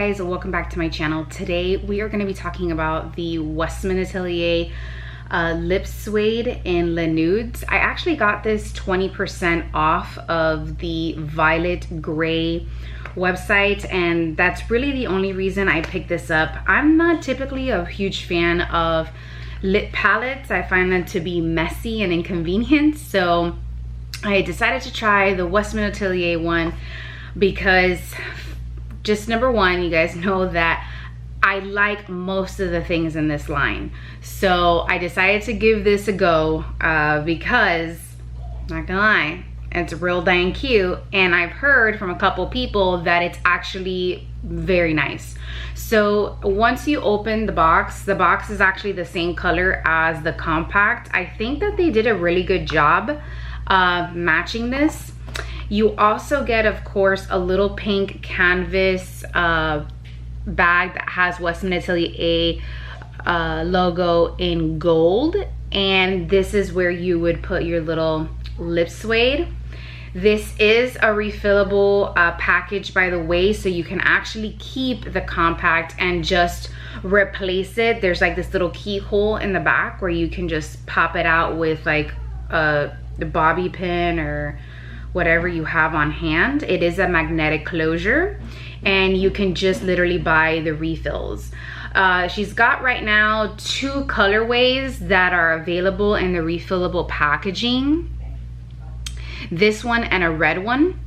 Guys, welcome back to my channel. Today we are going to be talking about the Westman Atelier lip suede in Nudes. I actually got this 20% off of the violet gray website, and that's really the only reason I picked this up. I'm not typically a huge fan of lip palettes. I find them to be messy and inconvenient, so I decided to try the Westman Atelier one because just number one, you guys know that I like most of the things in this line. So I decided to give this a go because, not gonna lie, it's real dang cute. And I've heard from a couple people that it's actually very nice. So once you open the box is actually the same color as the compact. I think that they did a really good job matching this. You also get, of course, a little pink canvas bag that has Westman Atelier logo in gold. And this is where you would put your little lip suede. This is a refillable package, by the way, so you can actually keep the compact and just replace it. There's like this little keyhole in the back where you can just pop it out with like the bobby pin or whatever you have on hand. It is a magnetic closure, and you can just literally buy the refills. She's got right now 2 colorways that are available in the refillable packaging. This one and a red one.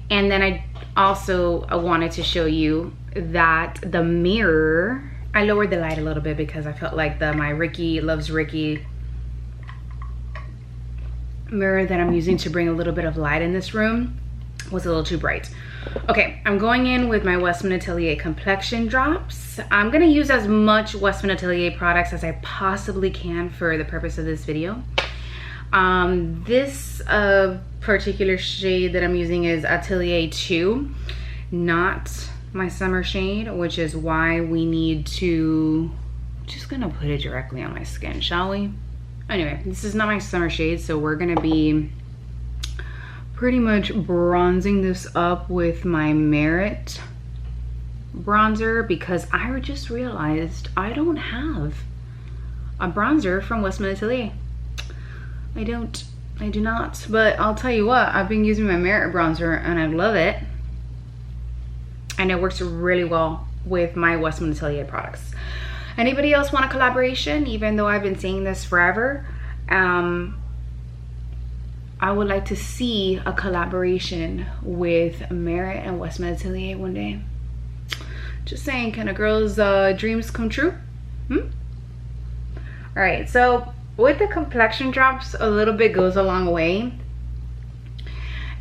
And then I also wanted to show you that the mirror, I lowered the light a little bit because I felt like my Ricky Loves Ricky mirror that I'm using to bring a little bit of light in this room was a little too bright. Okay, I'm going in with my Westman Atelier complexion drops. I'm gonna use as much Westman Atelier products as I possibly can for the purpose of this video. This particular shade that I'm using is Atelier 2, not my summer shade, which is why we need to, just gonna put it directly on my skin, shall we? Anyway, this is not my summer shade, so we're gonna be pretty much bronzing this up with my Merit bronzer because I just realized I don't have a bronzer from Westman Atelier. I do not, but I'll tell you what, I've been using my Merit bronzer and I love it. And it works really well with my Westman Atelier products. Anybody else want a collaboration? Even though I've been saying this forever, I would like to see a collaboration with Merit and Westman Atelier one day. Just saying, can a girl's dreams come true? All right, so with the complexion drops, a little bit goes a long way.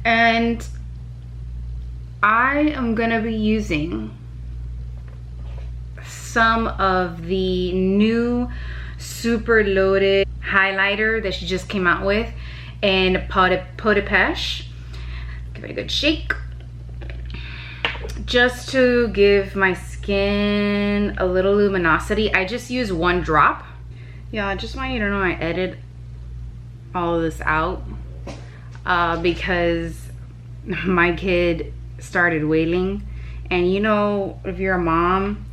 And I am gonna be using some of the new super loaded highlighter that she just came out with in Pot de Pêche. Give it a good shake just to give my skin a little luminosity. I just use 1 drop. Yeah, I just want you to know I edit all of this out because my kid started wailing. And you know, if you're a mom,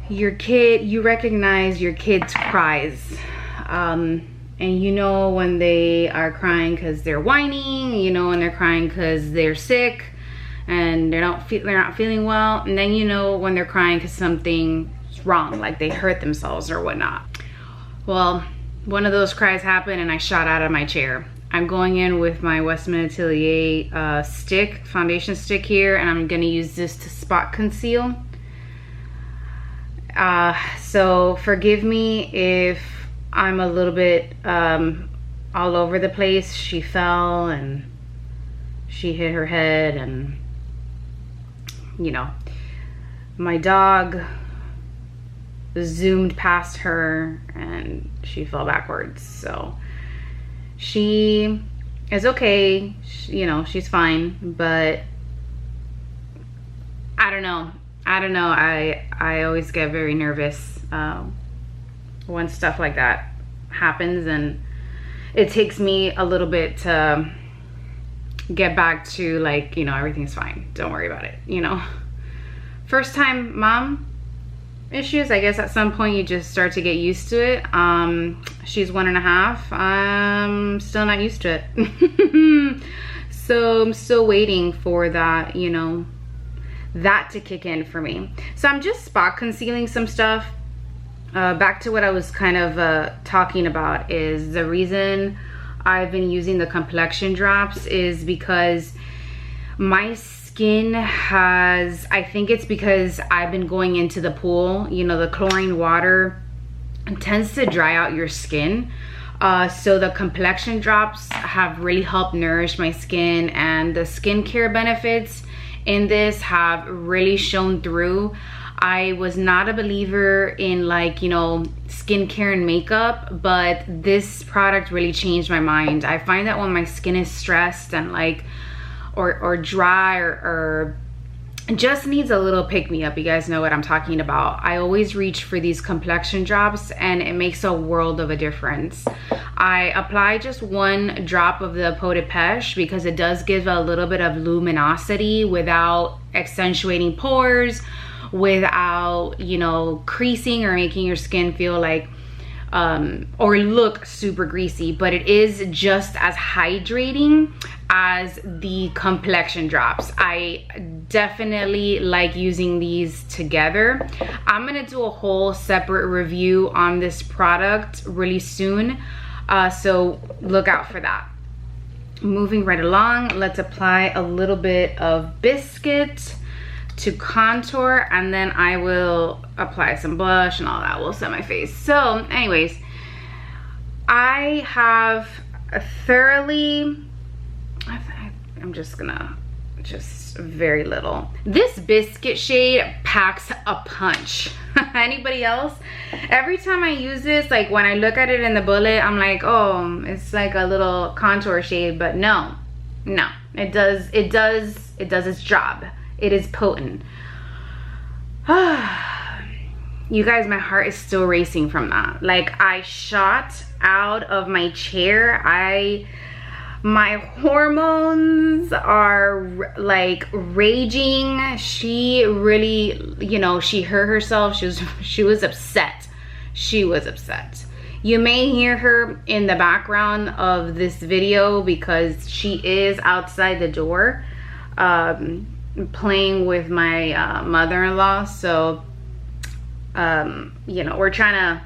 you recognize your kid's cries, and you know when they are crying because they're whining, you know when they're crying because they're sick and they're not feeling well, and then you know when they're crying because something's wrong, like they hurt themselves or whatnot. Well, one of those cries happened and I shot out of my chair. I'm going in with my Westman Atelier foundation stick here, and I'm gonna use this to spot conceal. So forgive me if I'm a little bit all over the place. She fell and she hit her head, and you know, my dog zoomed past her and she fell backwards. So she is okay, you know, she's fine, but I don't know, I always get very nervous when stuff like that happens, and it takes me a little bit to get back to, like, you know, everything's fine, don't worry about it, you know. first time mom issues. I guess at some point you just start to get used to it. She's 1.5. I'm still not used to it. So I'm still waiting for that, you know, that to kick in for me. So I'm just spot concealing some stuff. Back to what I was kind of talking about, is the reason I've been using the complexion drops is because my skin has, I think it's because I've been going into the pool, you know, the chlorine water tends to dry out your skin. So the complexion drops have really helped nourish my skin, and the skincare benefits in this have really shown through. I was not a believer in, like, you know, skincare and makeup, but this product really changed my mind. I find that when my skin is stressed and like or dry or just needs a little pick-me-up, you guys know what I'm talking about, I always reach for these complexion drops, and it makes a world of a difference. I apply just 1 drop of the Peau de Pêche because it does give a little bit of luminosity without accentuating pores, without, you know, creasing or making your skin feel like or look super greasy, but it is just as hydrating as the complexion drops. I definitely like using these together. I'm gonna do a whole separate review on this product really soon, so look out for that. Moving right along, let's apply a little bit of Biscuit to contour, and then I will apply some blush and all that will set my face. So anyways, I have thoroughly, I'm just gonna, just very little. This Biscuit shade packs a punch. Anybody else? Every time I use this, like when I look at it in the bullet, I'm like, oh, it's like a little contour shade, but no, it does its job. It is potent. You guys, my heart is still racing from that. Like, I shot out of my chair. My hormones are like raging. She really, you know, she hurt herself. She was upset. She was upset. You may hear her in the background of this video because she is outside the door playing with my mother-in-law. So you know, we're trying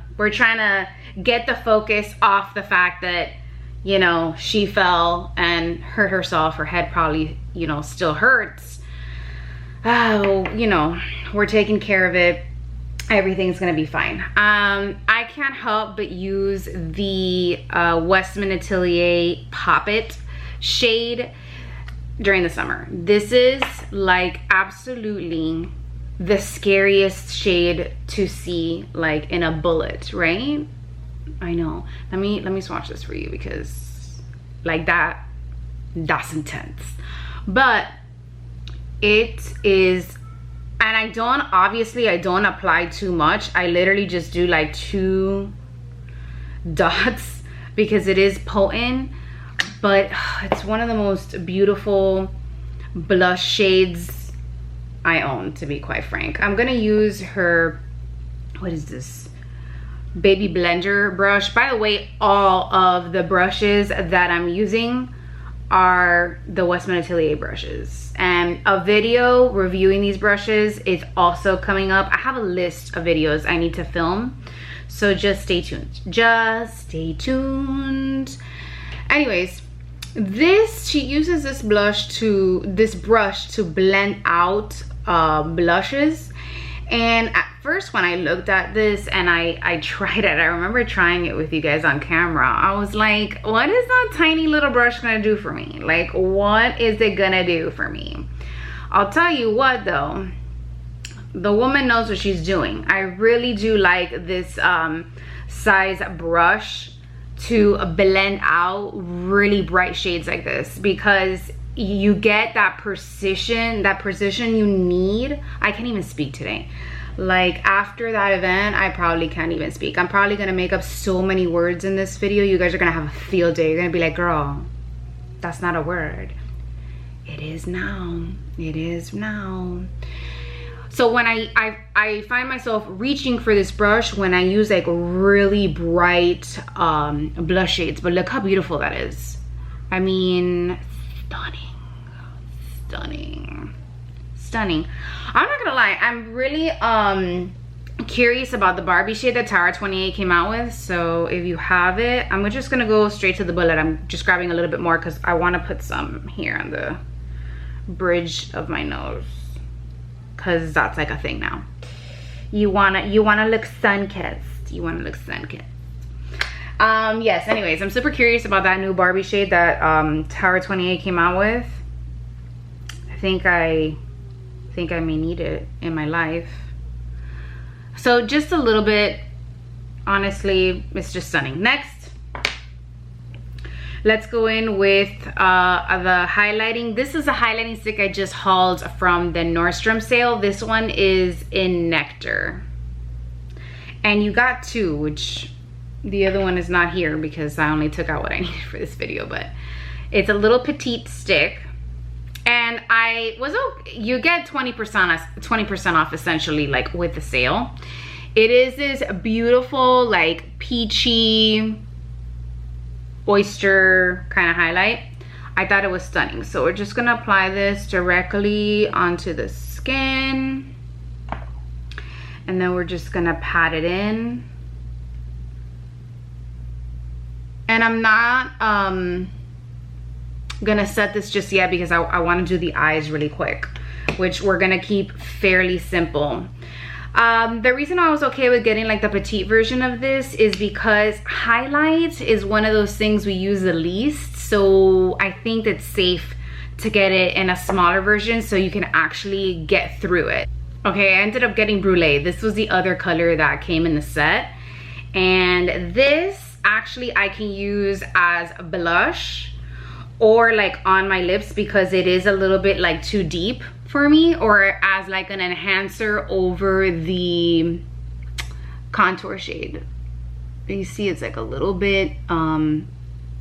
to get the focus off the fact that, you know, she fell and hurt herself. Her head probably, you know, still hurts. You know, we're taking care of it. Everything's gonna be fine. I can't help but use the Westman Atelier Pop It shade during the summer. This is like absolutely the scariest shade to see, like in a bullet, right? I know. Let me swatch this for you because like that's intense. But it is, and I don't apply too much. I literally just do like 2 dots because it is potent, but it's one of the most beautiful blush shades I own, to be quite frank. I'm gonna use her, what is this, baby blender brush. By the way, all of the brushes that I'm using are the Westman Atelier brushes, and a video reviewing these brushes is also coming up. I have a list of videos I need to film, so just stay tuned. Anyways, she uses this brush to blend out blushes. And at first when I looked at this and I tried it, I remember trying it with you guys on camera, I was like, what is that tiny little brush gonna do for me? Like, what is it gonna do for me? I'll tell you what though, the woman knows what she's doing. I really do like this size brush to blend out really bright shades like this, because you get that precision you need. I can't even speak today. Like, after that event, I probably can't even speak. I'm probably gonna make up so many words in this video. You guys are gonna have a field day. You're gonna be like, girl, that's not a word. It is now. It is now. So when I find myself reaching for this brush when I use like really bright blush shades, but look how beautiful that is. I mean, stunning, stunning, stunning. I'm not gonna lie, I'm really curious about the Barbie shade that Tower 28 came out with. So if you have it, I'm just gonna go straight to the bullet. I'm just grabbing a little bit more because I want to put some here on the bridge of my nose, because that's like a thing now. You wanna look sun-kissed. You wanna look sun-kissed. Yes, anyways, I'm super curious about that new Barbie shade that Tower 28 came out with. I think I may need it in my life. So just a little bit, honestly, it's just stunning. Next, let's go in with the highlighting. This is a highlighting stick I just hauled from the Nordstrom sale. This one is in Nectar. And you got two, which the other one is not here because I only took out what I needed for this video, but it's a little petite stick. And you get 20% off essentially, like with the sale. It is this beautiful, like peachy oyster kind of highlight. I thought it was stunning. So we're just gonna apply this directly onto the skin. And then we're just gonna pat it in. And I'm not gonna set this just yet because I want to do the eyes really quick, which we're gonna keep fairly simple. The reason I was okay with getting like the petite version of this is because highlight is one of those things we use the least, so I think it's safe to get it in a smaller version so you can actually get through it. Okay, I ended up getting Brulee. This was the other color that came in the set, and this actually I can use as a blush or like on my lips because it is a little bit like too deep for me, or as like an enhancer over the contour shade. You see it's like a little bit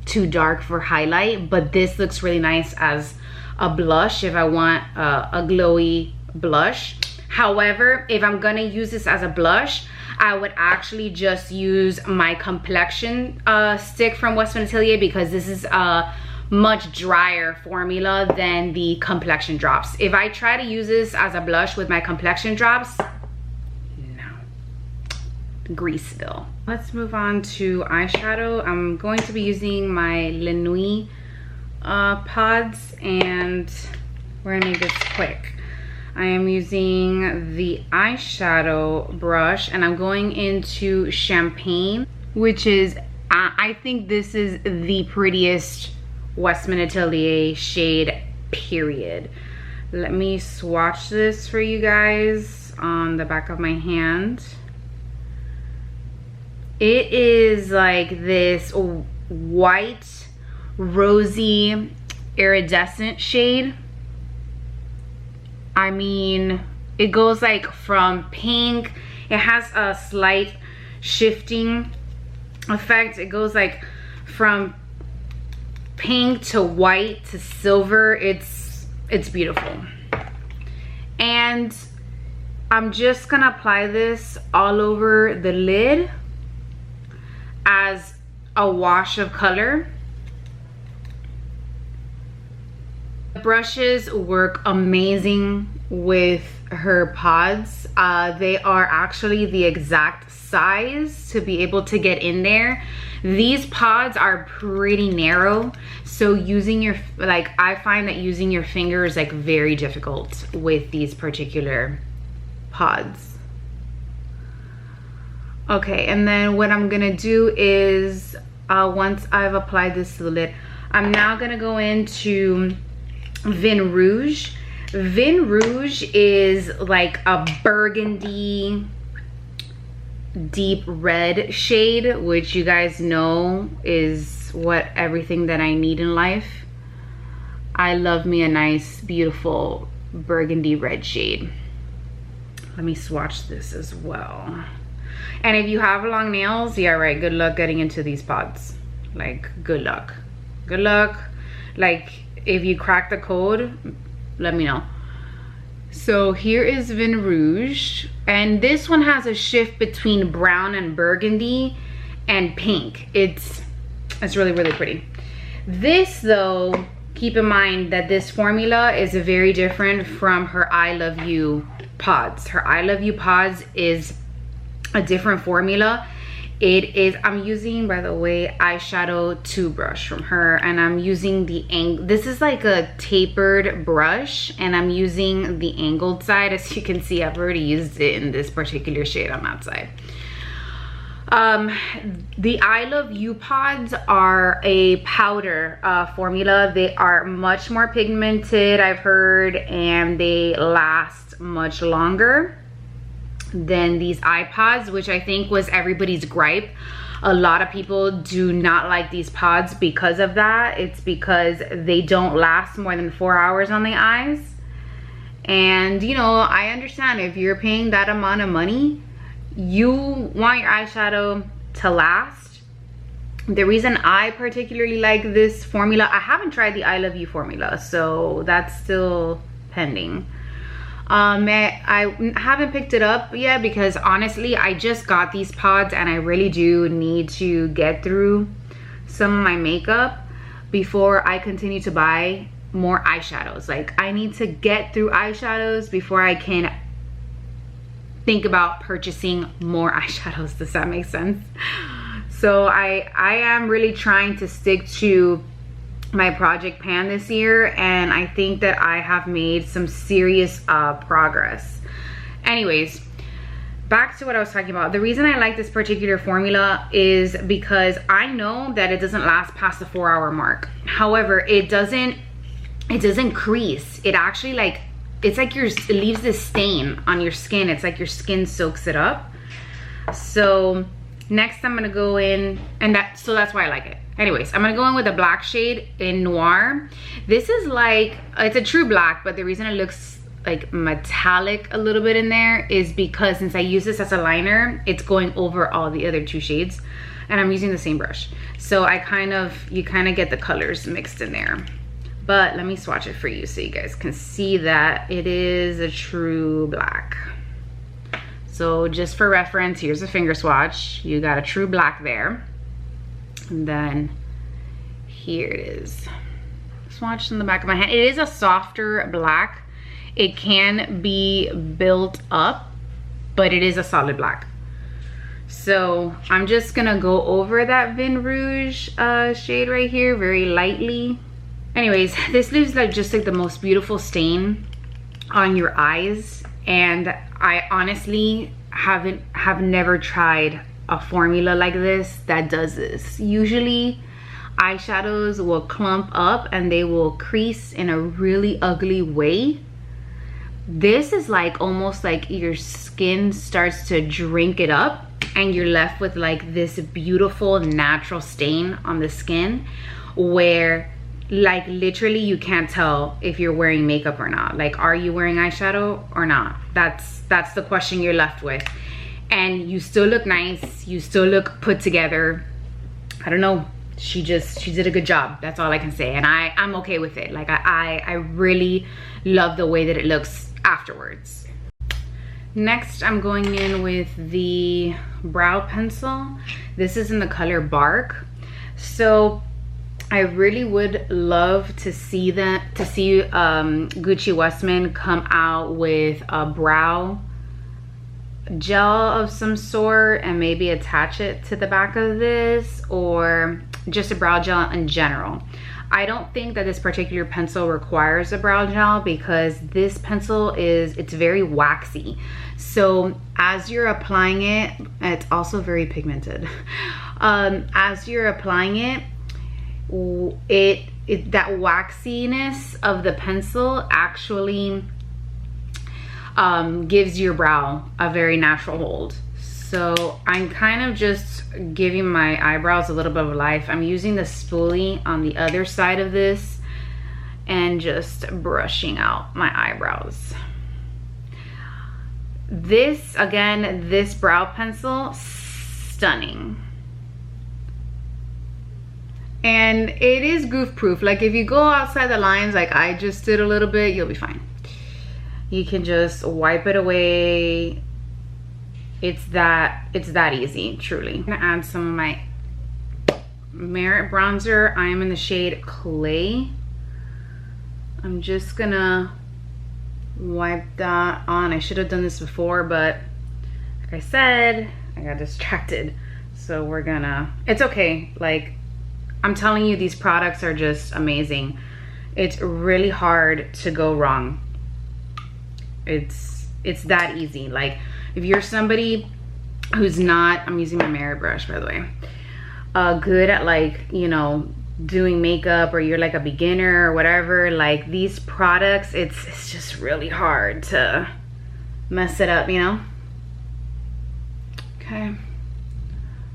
too dark for highlight, but this looks really nice as a blush if I want a glowy blush. However, if I'm gonna use this as a blush, I would actually just use my complexion stick from Westman Atelier because this is a much drier formula than the complexion drops. If I try to use this as a blush with my complexion drops, no, Greaseville. Let's move on to eyeshadow. I'm going to be using my Le Nuit pods, and we're gonna make this quick. I am using the eyeshadow brush and I'm going into Champagne, which is, I think this is the prettiest Westman Atelier shade, period. Let me swatch this for you guys on the back of my hand. It is like this white, rosy, iridescent shade. I mean, it goes like from pink, it has a slight shifting effect. It goes like from pink to white to silver. It's beautiful. And I'm just gonna apply this all over the lid as a wash of color. The brushes work amazing with her pods. They are actually the exact size to be able to get in there. These pods are pretty narrow, so using your, like, I find that using your finger is like very difficult with these particular pods. Okay, and then what I'm gonna do is once I've applied this to the lid, I'm now gonna go into Vin Rouge. Vin Rouge is like a burgundy deep red shade, which you guys know is what everything that I need in life. I love me a nice beautiful burgundy red shade. Let me swatch this as well. And if you have long nails, yeah, right, good luck getting into these pods. Like, good luck. Like, if you crack the code, let me know. So here is Vin Rouge, and this one has a shift between brown and burgundy and pink. It's really, really pretty. This though, keep in mind that this formula is very different from her I Love You pods. Her I Love You pods is a different formula. It is, I'm using, by the way, eyeshadow 2 brush from her, and I'm using this is like a tapered brush, and I'm using the angled side. As you can see, I've already used it in this particular shade on that side. The I Love You pods are a powder formula. They are much more pigmented, I've heard, and they last much longer than these iPods, which I think was everybody's gripe. A lot of people do not like these pods because of that. It's because they don't last more than 4 hours on the eyes. And you know, I understand if you're paying that amount of money, you want your eyeshadow to last. The reason I particularly like this formula, I haven't tried the I Love You formula, so that's still pending. I haven't picked it up yet because honestly I just got these pods and I really do need to get through some of my makeup before I continue to buy more eyeshadows. Like, I need to get through eyeshadows before I can think about purchasing more eyeshadows. Does that make sense? So I am really trying to stick to my project pan this year, and I think that I have made some serious progress. Anyways, back to what I was talking about. The reason I like this particular formula is because I know that it doesn't last past the 4 hour mark. However, it doesn't crease. It actually, like, it's like it leaves this stain on your skin. It's like your skin soaks it up. So next I'm gonna go in, and that's why I like it. Anyways, I'm gonna go in with a black shade in Noir. This is like, it's a true black, but the reason it looks like metallic a little bit in there is because since I use this as a liner, it's going over all the other 2 shades, and I'm using the same brush. So you kind of get the colors mixed in there. But let me swatch it for you so you guys can see that it is a true black. So just for reference, here's a finger swatch. You got a true black there. And then here it is, swatched in the back of my hand. It is a softer black. It can be built up, but it is a solid black. So I'm just gonna go over that Vin Rouge shade right here very lightly. Anyways, this leaves like just like the most beautiful stain on your eyes, and I honestly have never tried a formula like this that does this. Usually eyeshadows will clump up and they will crease in a really ugly way. This is like almost like your skin starts to drink it up and you're left with like this beautiful natural stain on the skin where like literally you can't tell if you're wearing makeup or not. Like, are you wearing eyeshadow or not? That's the question you're left with. And you still look nice, you still look put together. I don't know, she did a good job. That's all I can say, and I'm okay with it. Like, I really love the way that it looks afterwards. Next, I'm going in with the brow pencil. This is in the color Bark. So I really would love to see Gucci Westman come out with a brow gel of some sort and maybe attach it to the back of this, or just a brow gel in general. I don't think that this particular pencil requires a brow gel because this pencil it's very waxy. So as you're applying it, it's also very pigmented. As you're applying it, that waxiness of the pencil actually gives your brow a very natural hold. So I'm kind of just giving my eyebrows a little bit of life. I'm using the spoolie on the other side of this and just brushing out my eyebrows. This, again, this brow pencil, stunning. And it is goof proof. Like, if you go outside the lines like I just did a little bit, you'll be fine. You can just wipe it away. It's that easy, truly. I'm gonna add some of my Merit bronzer. I am in the shade Clay. I'm just gonna wipe that on. I should have done this before, but like I said, I got distracted. So we're gonna, it's okay. Like, I'm telling you, these products are just amazing. It's really hard to go wrong. It's that easy. Like, if you're somebody who's not, I'm using my Merit brush, by the way, good at, like, you know, doing makeup, or you're like a beginner or whatever, like, these products, it's just really hard to mess it up, you know? Okay.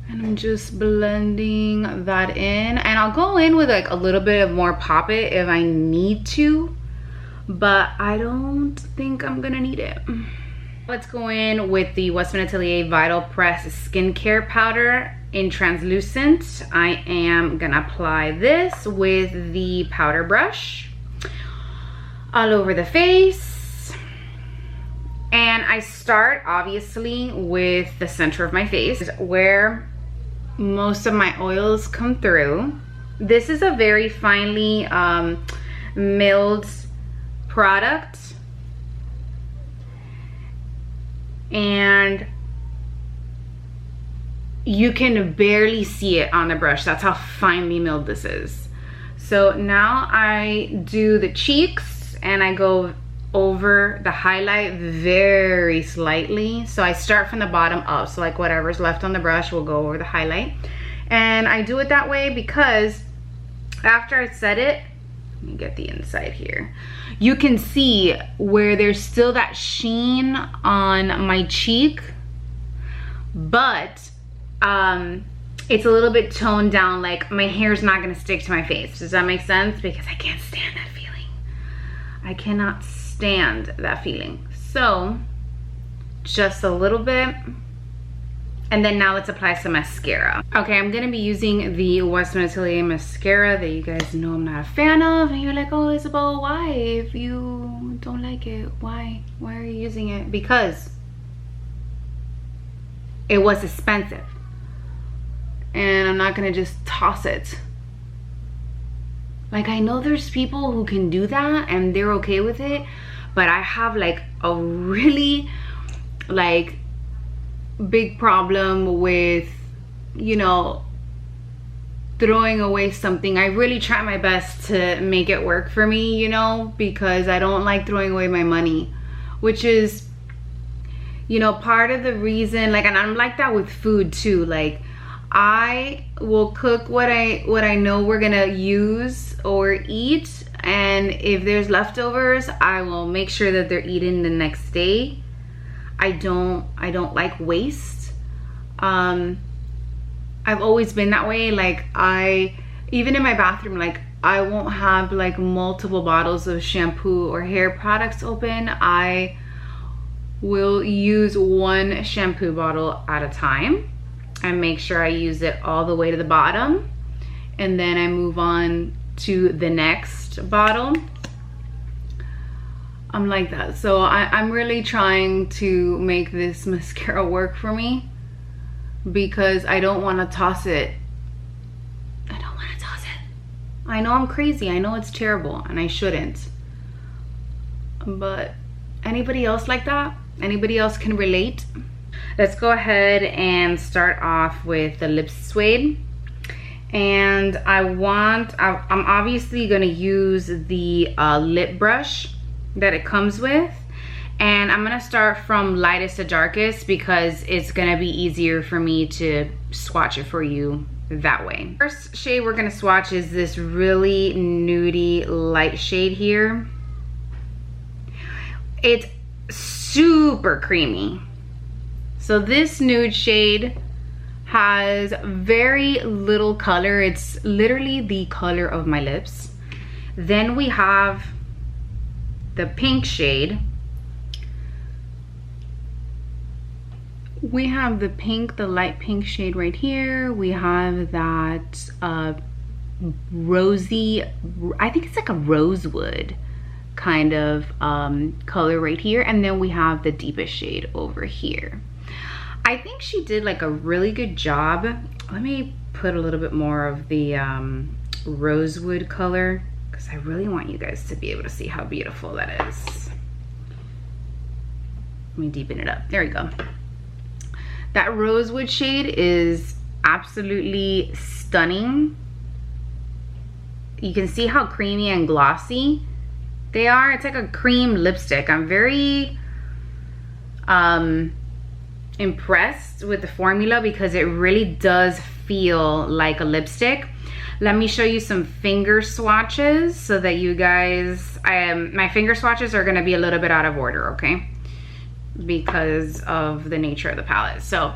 And I'm just blending that in, and I'll go in with like a little bit of more Pop It if I need to, but I don't think I'm gonna need it. Let's go in with the Westman Atelier Vital Press Skincare Powder in translucent. I am gonna apply this with the powder brush all over the face. And I start obviously with the center of my face, where most of my oils come through. This is a very finely milled product, and you can barely see it on the brush. That's how finely milled this is. So now I do the cheeks, and I go over the highlight very slightly. So I start from the bottom up, so like whatever's left on the brush will go over the highlight. And I do it that way because after I set it, let me get the inside here, you can see where there's still that sheen on my cheek, but it's a little bit toned down. Like, my hair's not gonna stick to my face. Does that make sense? Because I can't stand that feeling. I cannot stand that feeling. So just a little bit, and then now let's apply some mascara. Okay, I'm gonna be using the Westman Atelier mascara that you guys know I'm not a fan of, and you're like, oh Isabel, why? If you don't like it, why are you using it? Because it was expensive, and I'm not gonna just toss it. Like, I know there's people who can do that and they're okay with it, but I have like a really like big problem with, you know, throwing away something. I really try my best to make it work for me, you know, because I don't like throwing away my money, which is, you know, part of the reason. Like, and I'm like that with food too. Like, I will cook what I know we're gonna use or eat, and if there's leftovers, I will make sure that they're eaten the next day. I don't like waste. I've always been that way. Like, even in my bathroom, like, I won't have like multiple bottles of shampoo or hair products open. I will use one shampoo bottle at a time and make sure I use it all the way to the bottom, and then I move on to the next bottle. I'm like that. So I'm really trying to make this mascara work for me, because I don't want to toss it. I don't want to toss it. I know I'm crazy. I know it's terrible and I shouldn't. But anybody else like that? Anybody else can relate? Let's go ahead and start off with the lip suede. And I'm obviously gonna use the lip brush that it comes with, and I'm gonna start from lightest to darkest because it's gonna be easier for me to swatch it for you that way. First shade we're gonna swatch is this really nudie light shade here. It's super creamy. So this nude shade has very little color. It's literally the color of my lips. Then we have the pink shade. We have the pink, the light pink shade right here. We have that rosy, I think it's like a rosewood kind of color right here, and then we have the deepest shade over here. I think she did like a really good job. Let me put a little bit more of the rosewood color, because I really want you guys to be able to see how beautiful that is. Let me deepen it up. There we go. That rosewood shade is absolutely stunning. You can see how creamy and glossy they are. It's like a cream lipstick. I'm very impressed with the formula because it really does feel like a lipstick. Let me show you some finger swatches so that you guys, my finger swatches are gonna be a little bit out of order, okay? Because of the nature of the palette. So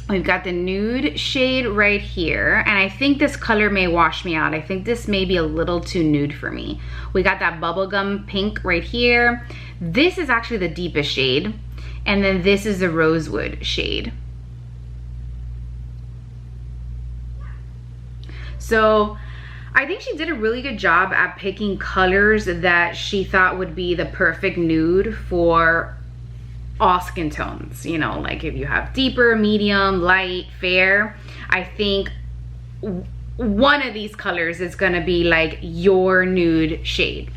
we've got the nude shade right here, and I think this color may wash me out. I think this may be a little too nude for me. We got that bubblegum pink right here. This is actually the deepest shade, and then this is the rosewood shade. So I think she did a really good job at picking colors that she thought would be the perfect nude for all skin tones. You know, like if you have deeper, medium, light, fair, I think one of these colors is gonna be like your nude shade.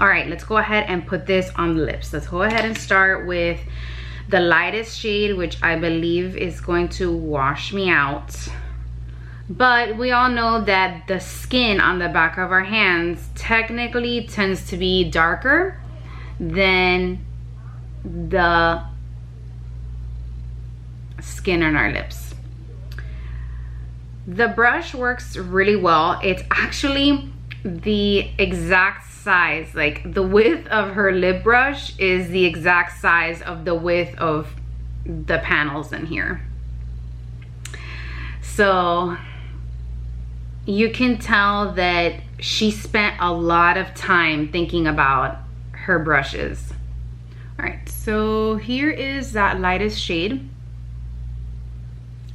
All right, let's go ahead and put this on the lips. Let's go ahead and start with the lightest shade, which I believe is going to wash me out. But we all know that the skin on the back of our hands technically tends to be darker than the skin on our lips. The brush works really well. It's actually the exact size, like the width of her lip brush is the exact size of the width of the panels in here. So you can tell that she spent a lot of time thinking about her brushes. All right, so here is that lightest shade.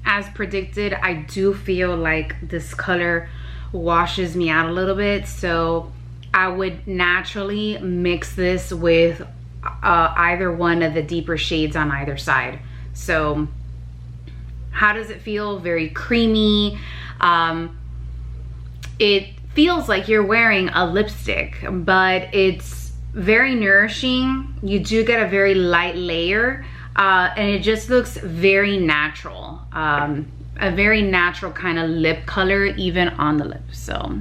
As predicted, I do feel like this color washes me out a little bit, so I would naturally mix this with either one of the deeper shades on either side. So how does it feel? Very creamy. It feels like you're wearing a lipstick, but it's very nourishing. You do get a very light layer, and it just looks very natural. A very natural kind of lip color even on the lips. So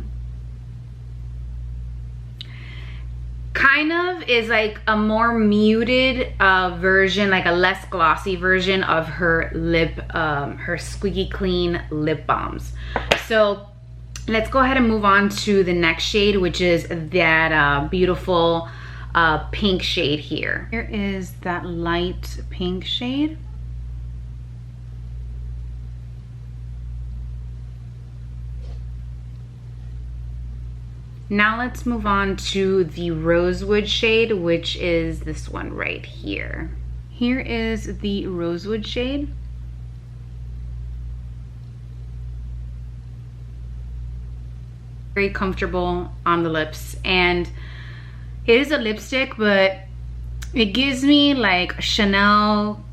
kind of is like a more muted version, like a less glossy version of her lip, her squeaky clean lip balms. So let's go ahead and move on to the next shade, which is that beautiful pink shade here. Here is that light pink shade. Now let's move on to the rosewood shade, which is this one right here. Here is the rosewood shade. Very comfortable on the lips, and it is a lipstick, but it gives me like Chanel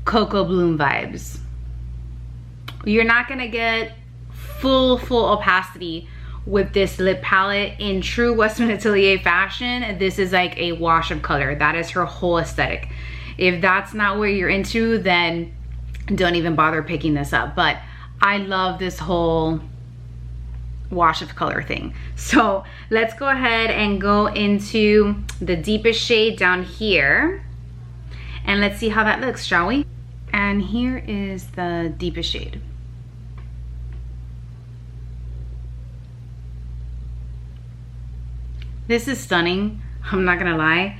Cocoa Bloom vibes. You're not gonna get full opacity with this lip palette. In true Westman Atelier fashion, this is like a wash of color. That is her whole aesthetic. If that's not what you're into, then don't even bother picking this up. But I love this whole wash of color thing. So let's go ahead and go into the deepest shade down here, and let's see how that looks, shall we? And here is the deepest shade. This is stunning, I'm not gonna lie.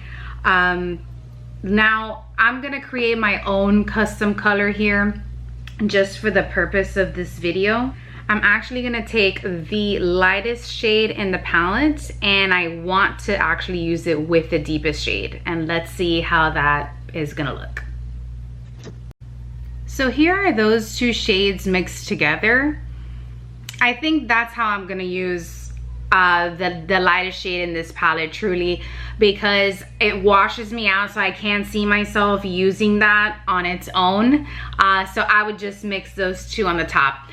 Now I'm gonna create my own custom color here just for the purpose of this video. I'm actually gonna take the lightest shade in the palette, and I want to actually use it with the deepest shade, and let's see how that is gonna look. So here are those two shades mixed together. I think that's how I'm gonna use the lightest shade in this palette, truly, because it washes me out, so I can't see myself using that on its own. So I would just mix those two on the top.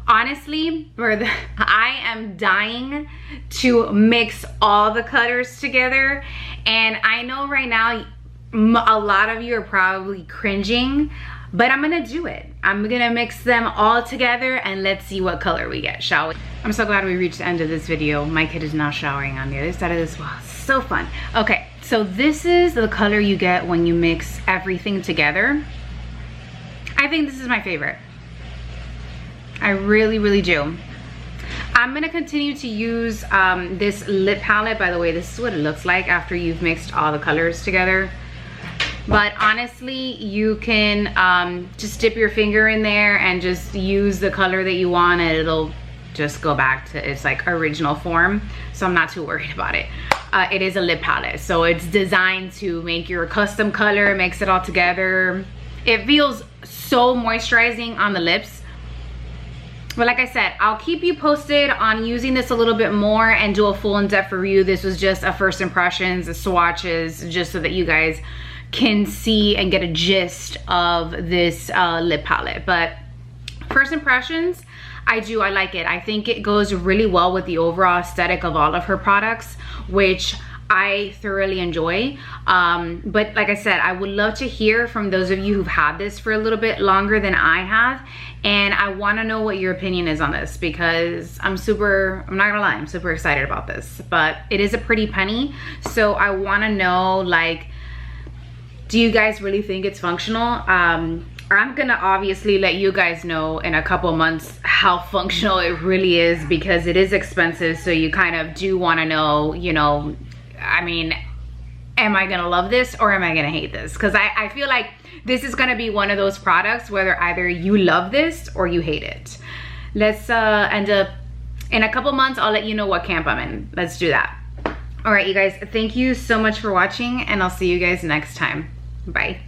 Honestly, I am dying to mix all the colors together, and I know right now a lot of you are probably cringing, but I'm gonna do it. I'm gonna mix them all together and let's see what color we get, shall we? I'm so glad we reached the end of this video. My kid is now showering on the other side of this wall. So fun. Okay, so this is the color you get when you mix everything together. I think this is my favorite. I really, really do. I'm gonna continue to use this lip palette. By the way, this is what it looks like after you've mixed all the colors together. But honestly, you can just dip your finger in there and just use the color that you want, and it'll just go back to its like original form. So I'm not too worried about it. It is a lip palette, so it's designed to make your custom color, mix it all together. It feels so moisturizing on the lips. But like I said, I'll keep you posted on using this a little bit more and do a full in-depth review. This was just a first impressions, a swatches, just so that you guys can see and get a gist of this lip palette. But first impressions, I like it. I think it goes really well with the overall aesthetic of all of her products, which I thoroughly enjoy. But like I said, I would love to hear from those of you who've had this for a little bit longer than I have, and I want to know what your opinion is on this, because I'm not gonna lie, I'm super excited about this. But it is a pretty penny, so I want to know, like, do you guys really think it's functional? I'm gonna obviously let you guys know in a couple months how functional it really is, because it is expensive, so you kind of do want to know, you know, I mean, am I gonna love this or am I gonna hate this? Because I feel like this is gonna be one of those products whether either you love this or you hate it. Let's end up in a couple months. I'll let you know what camp I'm in. Let's do that. All right, you guys, thank you so much for watching, and I'll see you guys next time. Bye.